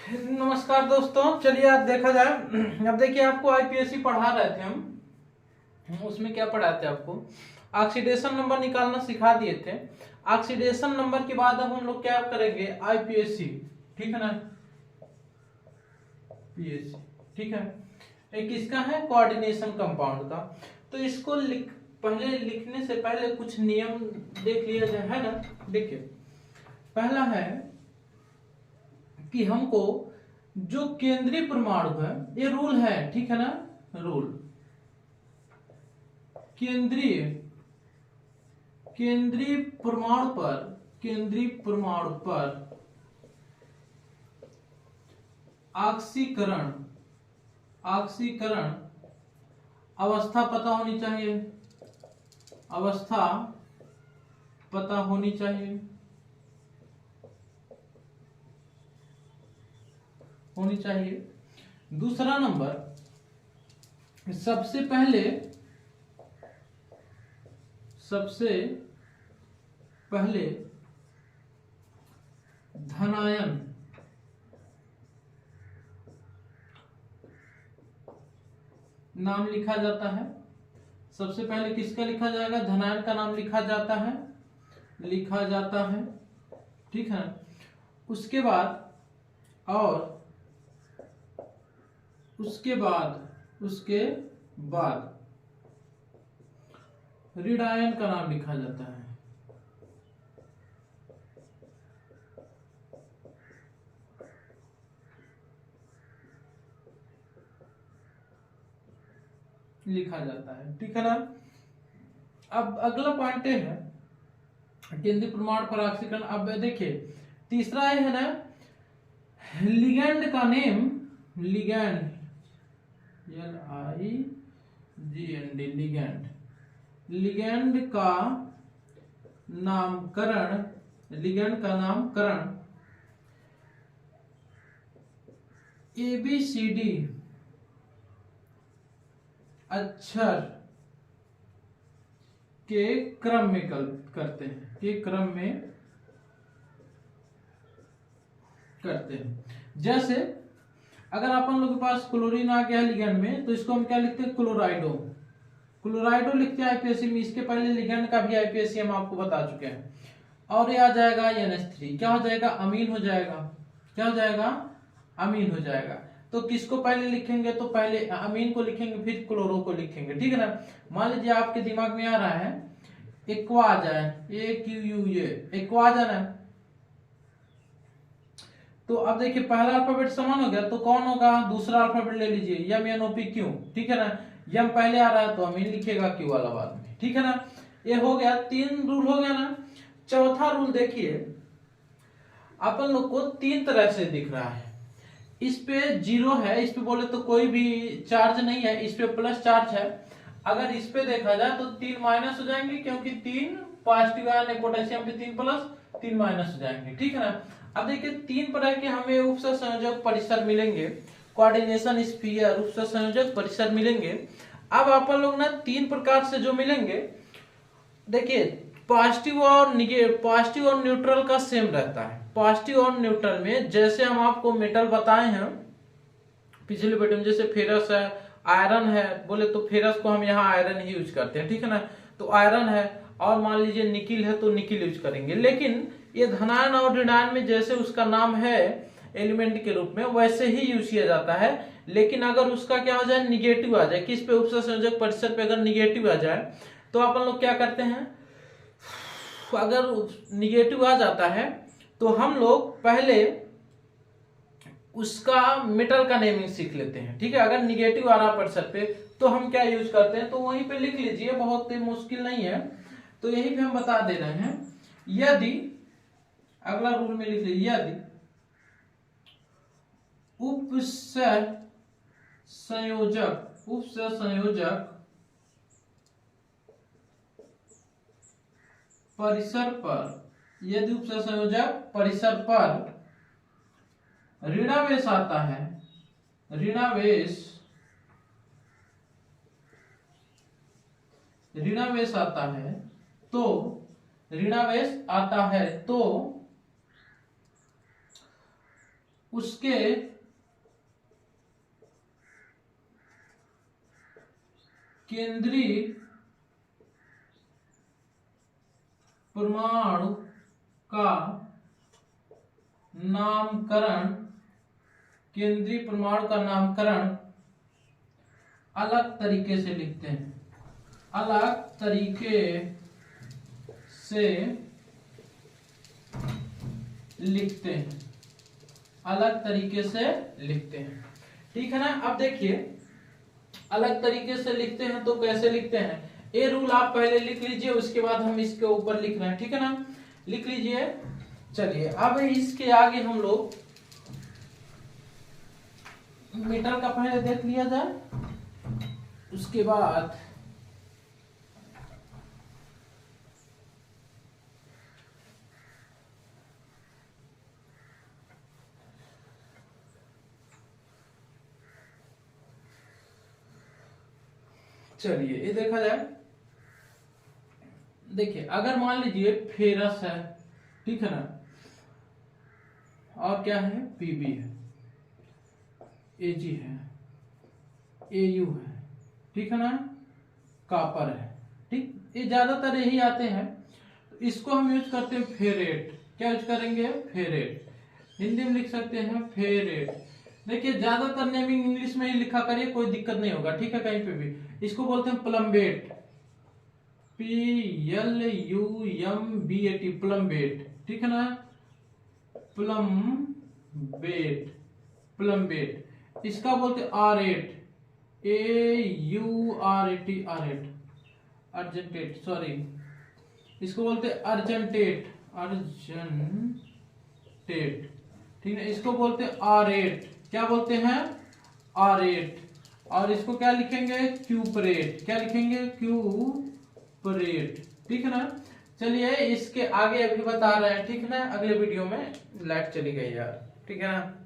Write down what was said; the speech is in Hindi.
नमस्कार दोस्तों, चलिए आप देखा जाए। अब देखिए, आपको आईपीएससी पढ़ा रहे थे हम उसमें क्या पढ़ाते थे आपको, ऑक्सीडेशन नंबर निकालना सिखा दिए थे। ऑक्सीडेशन नंबर के बाद अब हम लोग क्या करेंगे, आईपीएससी। ठीक है ना, पीएससी। ठीक है, एक इसका है कोऑर्डिनेशन कंपाउंड का। तो इसको पहले लिखने से पहले कुछ नियम देख लिया जाए, है ना। देखिए, पहला है कि हमको जो केंद्रीय परमाणु है, ये रूल है, ठीक है ना, रूल। केंद्रीय केंद्रीय परमाणु पर ऑक्सीकरण अवस्था पता होनी चाहिए। अवस्था पता होनी चाहिए दूसरा नंबर, सबसे पहले धनायन नाम लिखा जाता है। सबसे पहले किसका लिखा जाएगा, धनायन का नाम लिखा जाता है। ठीक है, उसके बाद ऋणायन का नाम लिखा जाता है। ठीक है ना। अब अगला पॉइंट है केंद्रीय परमाणु पर ऑक्सीकरण। अब देखिए, तीसरा है ना, लिगैंड का नेम, लिगैंड LIGND, लिगैंड का नामकरण ABCD अक्षर के क्रम में करते हैं। जैसे अगर अपन लोग के पास क्लोरीन आ गया लिगैंड में, तो इसको हम क्या लिखते हैं, क्लोराइडो लिखते हैं आईपीएससी में। इसके पहले लिगैंड का भी आईपीएससी हम आपको बता चुके हैं। और ये आ जाएगा NH3, क्या हो जाएगा, अमीन हो जाएगा। तो किसको पहले लिखेंगे, तो पहले अमीन को लिखेंगे, फिर क्लोरो को लिखेंगे। ठीक है ना। मान लीजिए आपके दिमाग में आ रहा है एक्वा आ जाए, एक्वा आ जाना। तो अब देखिए, पहला अल्फाबेट समान हो गया, तो कौन होगा, दूसरा अल्फाबेट ले लीजिए, MNOPQ। ठीक है ना, यम पहले आ रहा है तो अमीन लिखेगा, क्यू वाला बाद में। ठीक है ना, ये हो गया, 3 रूल हो गया ना। चौथा रूल देखिए, अपन लोग को 3 तरह से दिख रहा है। इस पे 0 है, इस पे बोले तो कोई भी चार्ज नहीं है, इस पे प्लस चार्ज है। अगर इस पे देखा जाए तो 3 माइनस हो जाएंगे, क्योंकि 3 पॉजिटिव आयन है, पोटेशियम पे 3 प्लस 3 माइनस हो जाएंगे। ठीक है ना। अब देखिए, 3 तरह के हमें उपसंयोजक परिसर मिलेंगे, कोऑर्डिनेशन स्फीयर उपसंयोजक परिसर मिलेंगे। अब अपन लोग ना 3 प्रकार से जो मिलेंगे, देखिए, पॉजिटिव और न्यूट्रल का सेम रहता है। पॉजिटिव और न्यूट्रल में जैसे हम आपको मेटल बताए हैं पिछले वीडियो में, जैसे फेरस है, आयरन है, बोले तो फेरस को हम यहाँ आयरन ही यूज करते हैं। ठीक है ना, तो आयरन है। और मान लीजिए निकिल है, तो निकिल यूज करेंगे। लेकिन ये धनायन और ऋणायन में जैसे उसका नाम है एलिमेंट के रूप में, वैसे ही यूज किया जाता है। लेकिन अगर उसका क्या हो जाए, निगेटिव आ जाए, किस पे, उपसंयोजक परिसर पे अगर निगेटिव आ जाए, तो अपन लोग क्या करते हैं, अगर निगेटिव आ जाता है तो हम लोग पहले उसका मेटल का नेमिंग सीख लेते हैं। ठीक है, अगर निगेटिव आ रहा परिसर पे तो हम क्या यूज करते हैं, तो वहीं पे लिख लीजिए, बहुत मुश्किल नहीं है। तो यहीं पे हम बता दे रहे हैं, यदि अगला रूल में लिख लीजिए, यदि उपसंयोजक परिसर पर ऋणावेश आता है, ऋणावेश आता है तो उसके केंद्रीय परमाणु का नामकरण, केंद्रीय परमाणु का नामकरण अलग तरीके से लिखते हैं, अलग तरीके से लिखते हैं, अलग तरीके से लिखते हैं। ठीक है ना। अब देखिए अलग तरीके से लिखते हैं तो कैसे लिखते हैं, ये रूल आप पहले लिख लीजिए, उसके बाद हम इसके ऊपर लिख रहे हैं। ठीक है ना, लिख लीजिए। चलिए अब इसके आगे हम लोग मीटर का पहले देख लिया जाए, उसके बाद चलिए ये देखा जाए। देखिए अगर मान लीजिए फेरस है, ठीक है ना, और क्या है, पीबी है, एजी है, एयू है, ठीक है ना, कॉपर है। ठीक, ये ज्यादातर यही आते हैं। इसको हम यूज करते हैं फेरेट। क्या यूज करेंगे, फेरेट। हिंदी में लिख सकते हैं फेरेट। देखिए ज्यादातर नेमिंग इंग्लिश में ही लिखा करिए, कोई दिक्कत नहीं होगा। ठीक है, कहीं पे भी। इसको बोलते हैं प्लम्बेट, PLUMBAT, प्लम्बेट। ठीक है ना, प्लम्बेट, प्लम्बेट। इसका बोलते हैं आरेट, AURAT, आरेट, अर्जेंटेट, सॉरी, इसको बोलते हैं अर्जेंटेट, अर्जेंटेट। ठीक है, इसको बोलते हैं आरेट। क्या बोलते हैं, आरेट। और इसको क्या लिखेंगे, क्यूपरेट। क्या लिखेंगे, क्यूपरेट। ठीक है ना। चलिए इसके आगे अभी बता रहे हैं। ठीक है ना, अगले वीडियो में। लाइट चली गई यार। ठीक है ना।